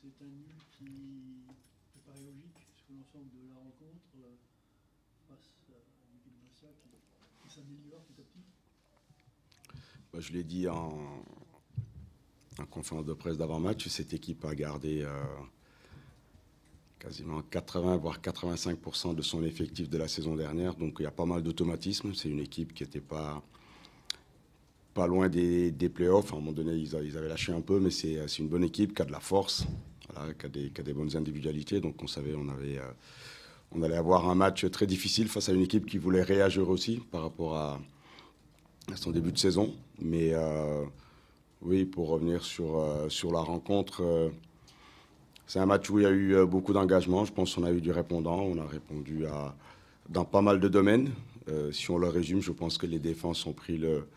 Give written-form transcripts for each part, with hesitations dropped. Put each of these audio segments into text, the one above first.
c'est un nul qui me paraît logique sur l'ensemble de la rencontre face à l'équipe Bastia qui s'améliore petit à petit. Je l'ai dit en conférence de presse d'avant-match, cette équipe a gardé quasiment 80 voire 85% de son effectif de la saison dernière. Donc il y a pas mal d'automatisme. C'est une équipe qui n'était pas loin des playoffs. À un moment donné, ils avaient lâché un peu, mais c'est une bonne équipe qui a de la force, voilà, qui a des bonnes individualités. Donc on savait on allait avoir un match très difficile face à une équipe qui voulait réagir aussi par rapport à son début de saison. Mais oui, pour revenir sur la rencontre, c'est un match où il y a eu beaucoup d'engagement. Je pense qu'on a eu du répondant. On a répondu dans pas mal de domaines. Si on le résume, je pense que les défenses ont pris le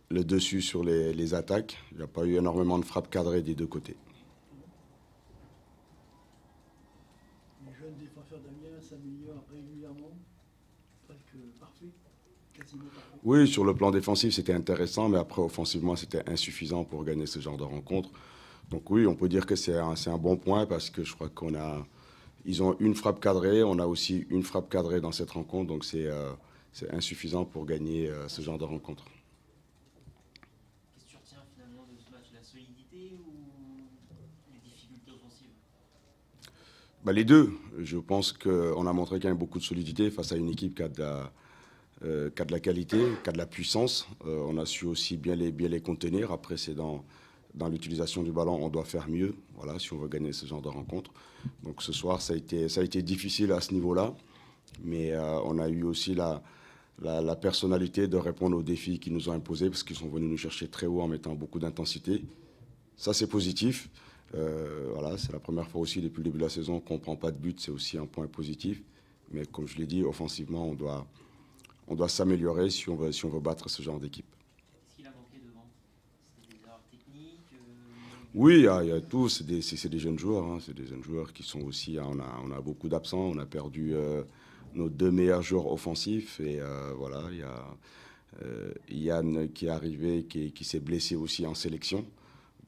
dessus sur les attaques. Il n'y a pas eu énormément de frappes cadrées des deux côtés. Les jeunes défenseurs d'Amiens s'améliorent régulièrement, presque parfait, quasiment parfait. Oui, sur le plan défensif, c'était intéressant, mais après, offensivement, c'était insuffisant pour gagner ce genre de rencontre. Donc oui, on peut dire que c'est un bon point parce que je crois ils ont une frappe cadrée, on a aussi une frappe cadrée dans cette rencontre, donc c'est insuffisant pour gagner ce genre de rencontre. Qu'est-ce que tu retiens finalement de ce match? La solidité ou les difficultés offensives? Les deux. Je pense qu'on a montré qu'il y a beaucoup de solidité face à une équipe qui a de la qualité, qui a de la puissance. On a su aussi bien les contenir. Après, c'est dans l'utilisation du ballon, on doit faire mieux, voilà, si on veut gagner ce genre de rencontre. Donc ce soir, ça a été difficile à ce niveau-là, mais on a eu aussi la personnalité de répondre aux défis qu'ils nous ont imposés, parce qu'ils sont venus nous chercher très haut en mettant beaucoup d'intensité. Ça, c'est positif. Voilà, c'est la première fois aussi depuis le début de la saison qu'on ne prend pas de but, c'est aussi un point positif. Mais comme je l'ai dit, offensivement, on doit s'améliorer si on veut battre ce genre d'équipe. Qu'est-ce qu'il a manqué devant? C'était des erreurs techniques Oui, il y a tout. C'est des jeunes joueurs. Hein. C'est des jeunes joueurs qui sont aussi. On a beaucoup d'absents. On a perdu nos deux meilleurs joueurs offensifs. Et voilà, il y a Yann qui est arrivé, qui s'est blessé aussi en sélection.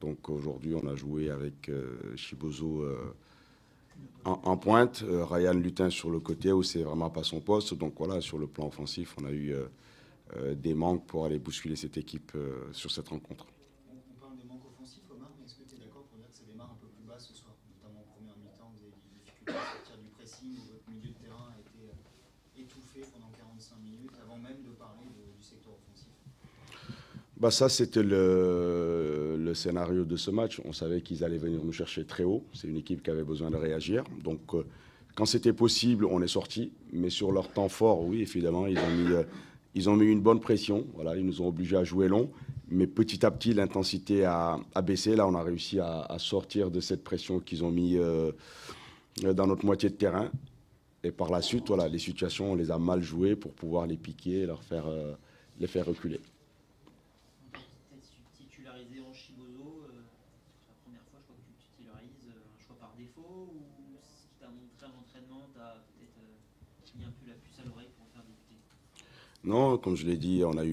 Donc aujourd'hui, on a joué avec Chibozo en pointe, Ryan Lutin sur le côté où c'est vraiment pas son poste. Donc voilà, sur le plan offensif, on a eu des manques pour aller bousculer cette équipe sur cette rencontre. On parle de manque offensif, Omar, mais est-ce que tu es d'accord pour dire que ça démarre un peu plus bas ce soir, notamment en première mi-temps, vous avez des difficultés à sortir du pressing, où votre milieu de terrain a été étouffé pendant 45 minutes, avant même de parler du secteur offensif? Ça, c'était le scénario de ce match. On savait qu'ils allaient venir nous chercher très haut. C'est une équipe qui avait besoin de réagir. Donc, quand c'était possible, on est sorti. Mais sur leur temps fort, oui, évidemment, ils ont mis une bonne pression. Voilà, ils nous ont obligés à jouer long. Mais petit à petit, l'intensité a baissé. Là, on a réussi à sortir de cette pression qu'ils ont mis dans notre moitié de terrain. Et par la suite, voilà, les situations, on les a mal jouées pour pouvoir les piquer et les faire reculer. Titularisé en Chibozo, c'est la première fois, je crois que tu titularises un choix par défaut, ou ce qui t'a montré à l'entraînement, t'as peut-être mis un peu la puce à l'oreille pour faire débuter? Non, comme je l'ai dit, on a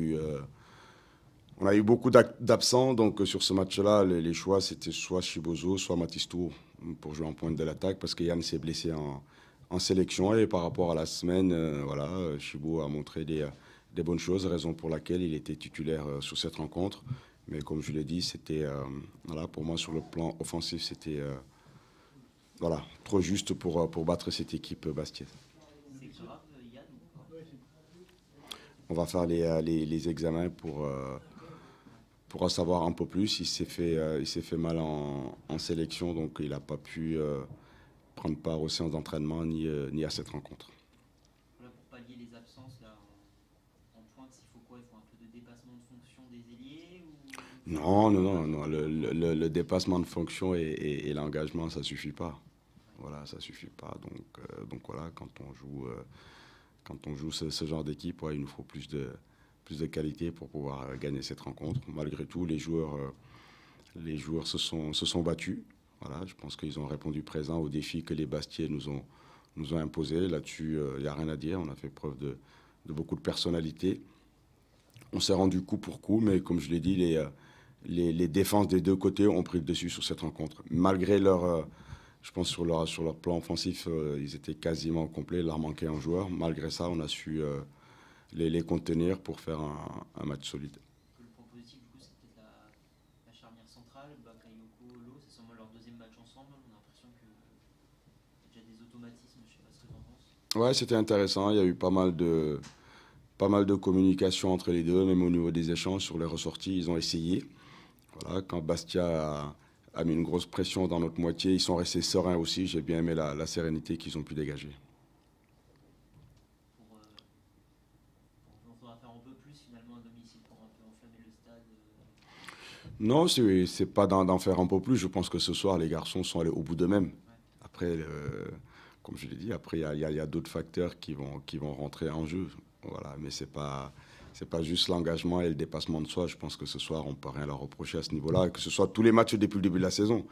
eu beaucoup d'absents. Donc sur ce match-là, les choix, c'était soit Chibozo, soit Matistou pour jouer en pointe de l'attaque, parce que Yann s'est blessé en sélection. Et par rapport à la semaine, voilà, Chibo a montré des bonnes choses, raison pour laquelle il était titulaire sur cette rencontre. Mais comme je l'ai dit, c'était, voilà, pour moi, sur le plan offensif, c'était voilà, trop juste pour battre cette équipe bastiaise. C'est grave, Yann, ou pas? On va faire les examens pour en savoir un peu plus. Il s'est fait mal en sélection, donc il n'a pas pu prendre part aux séances d'entraînement ni à cette rencontre. Voilà, pour pallier les absences là, en pointe, il faut quoi? Il faut un peu de dépassement de fonction des ailiers ou... Non. Le dépassement de fonction et l'engagement, ça suffit pas. Voilà, ça suffit pas. Donc voilà, quand on joue ce genre d'équipe, ouais, il nous faut plus de qualité pour pouvoir gagner cette rencontre. Malgré tout, les joueurs se sont battus. Voilà, je pense qu'ils ont répondu présent aux défis que les Bastiais nous ont imposés. Là-dessus, il n'y a rien à dire. On a fait preuve de beaucoup de personnalité. On s'est rendu coup pour coup, mais comme je l'ai dit, les défenses des deux côtés ont pris le dessus sur cette rencontre. Malgré je pense sur leur plan offensif, ils étaient quasiment complets, il leur manquait un joueur. Malgré ça, on a su les contenir pour faire un match solide. Le point positif, du coup, c'est peut-être la charnière centrale. Bakayoko, Lo, c'est sûrement leur deuxième match ensemble. On a l'impression qu'il y a déjà des automatismes. Je ne sais pas ce que tu en penses. Ouais, c'était intéressant. Il y a eu pas mal de communication entre les deux, même au niveau des échanges sur les ressorties. Ils ont essayé. Voilà, quand Bastia a mis une grosse pression dans notre moitié, ils sont restés sereins aussi. J'ai bien aimé la sérénité qu'ils ont pu dégager. Il faudra faire un peu plus finalement à domicile pour un peu enflammer le stade. Non, c'est pas d'en faire un peu plus. Je pense que ce soir, les garçons sont allés au bout d'eux-mêmes. Ouais. Après, comme je l'ai dit, après il y a d'autres facteurs qui vont rentrer en jeu. Voilà, mais c'est pas juste l'engagement et le dépassement de soi. Je pense que ce soir, on ne peut rien leur reprocher à ce niveau-là. Que ce soit tous les matchs depuis le début de la saison.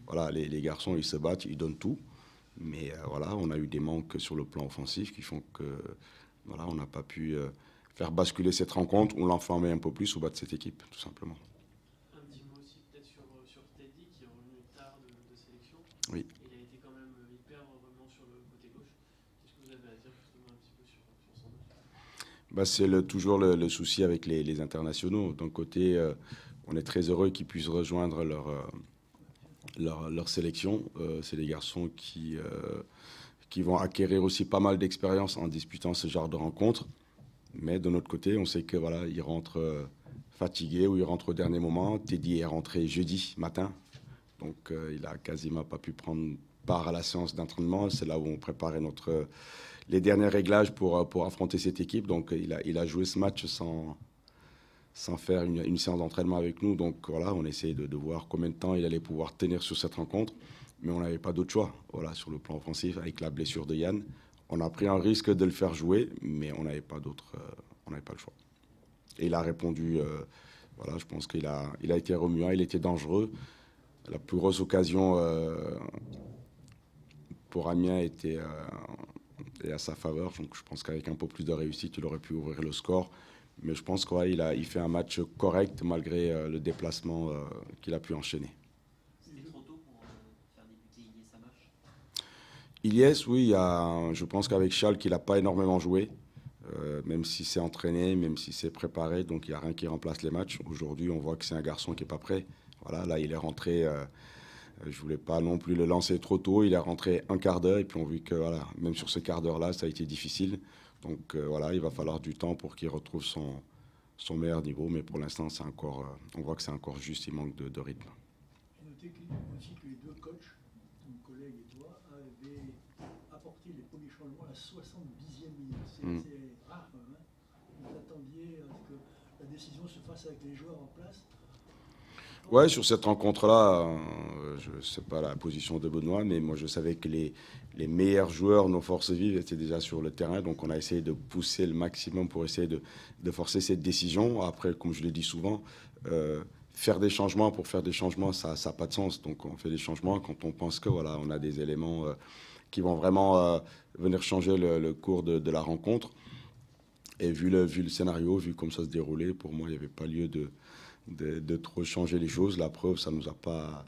Voilà, les garçons, ils se battent, ils donnent tout. Mais voilà, on a eu des manques sur le plan offensif qui font que voilà, on n'a pas pu faire basculer cette rencontre ou l'enflammer un peu plus au bas de cette équipe, tout simplement. Un petit mot aussi peut-être sur Teddy qui est revenu tard de sélection. Oui. Il a été quand même hyper vraiment sur le côté gauche. Qu'est-ce que vous avez à dire justement un petit peu sur son match? C'est toujours le souci avec les internationaux. D'un côté, on est très heureux qu'ils puissent rejoindre leur sélection. C'est des garçons qui vont acquérir aussi pas mal d'expérience en disputant ce genre de rencontres. Mais de notre côté, on sait que voilà, ils rentrent fatigués ou ils rentrent au dernier moment. Teddy est rentré jeudi matin, donc il a quasiment pas pu prendre part à la séance d'entraînement. C'est là où on préparait les derniers réglages pour affronter cette équipe. Donc il a joué ce match sans faire une séance d'entraînement avec nous. Donc voilà, on essayait de voir combien de temps il allait pouvoir tenir sur cette rencontre. Mais on n'avait pas d'autre choix. Voilà, sur le plan offensif, avec la blessure de Yann, on a pris un risque de le faire jouer, mais on n'avait pas le choix. Et il a répondu. Voilà, je pense qu'il a été remuant, il était dangereux. La plus grosse occasion pour Amiens était à sa faveur. Donc je pense qu'avec un peu plus de réussite, il aurait pu ouvrir le score. Mais je pense qu'il fait un match correct malgré le déplacement qu'il a pu enchaîner. C'était trop tôt pour faire débuter Ilyes Samache. Ilyes, oui, je pense qu'avec Schalke, il n'a pas énormément joué. Même si c'est entraîné, même si c'est préparé, donc il n'y a rien qui remplace les matchs. Aujourd'hui, on voit que c'est un garçon qui n'est pas prêt. Voilà, là, il est rentré, je ne voulais pas non plus le lancer trop tôt, il est rentré un quart d'heure, et puis on a vu que voilà, même sur ce quart d'heure-là, ça a été difficile. Donc voilà, il va falloir du temps pour qu'il retrouve son meilleur niveau, mais pour l'instant, on voit que c'est encore juste, il manque de rythme. J'ai noté aussi que les deux coachs, ton collègue et toi, avaient apporté les premiers changements à la 70e minute. C'est rare quand même. Vous attendiez à ce que la décision se fasse avec les joueurs en place. Ouais, sur cette rencontre-là, je ne sais pas la position de Benoît, mais moi je savais que les meilleurs joueurs, nos forces vives, étaient déjà sur le terrain. Donc on a essayé de pousser le maximum pour essayer de forcer cette décision. Après, comme je le dis souvent, faire des changements pour faire des changements, ça n'a pas de sens. Donc on fait des changements quand on pense que voilà, on a des éléments qui vont vraiment venir changer le cours de la rencontre. Et vu le scénario, vu comme ça se déroulait, pour moi, il n'y avait pas lieu de trop changer les choses. La preuve, ça nous a pas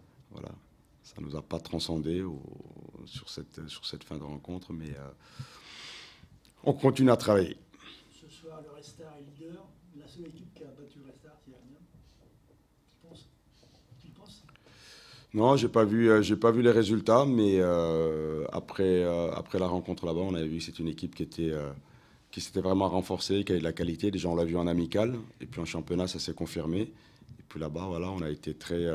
transcendé sur cette fin de rencontre, mais on continue à travailler. Ce soir, le Red Star est leader. La seule équipe qui a battu le Red Star, c'est Amiens. Tu y penses? Non, j'ai pas vu les résultats, mais après la rencontre là-bas, on avait vu que c'est une équipe qui s'était vraiment renforcée, qui avait de la qualité. Déjà, on l'a vu en amical, et puis en championnat, ça s'est confirmé. Et puis là-bas, voilà, on a été très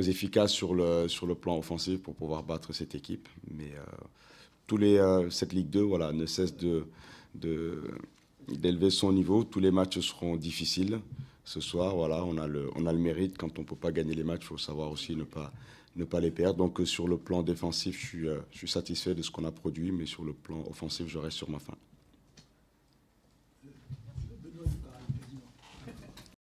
efficace sur le plan offensif pour pouvoir battre cette équipe. Mais cette Ligue 2 voilà, ne cesse d'élever son niveau. Tous les matchs seront difficiles. Ce soir, voilà, on a le mérite. Quand on ne peut pas gagner les matchs, il faut savoir aussi ne pas les perdre. Donc sur le plan défensif, je suis satisfait de ce qu'on a produit, mais sur le plan offensif, je reste sur ma faim.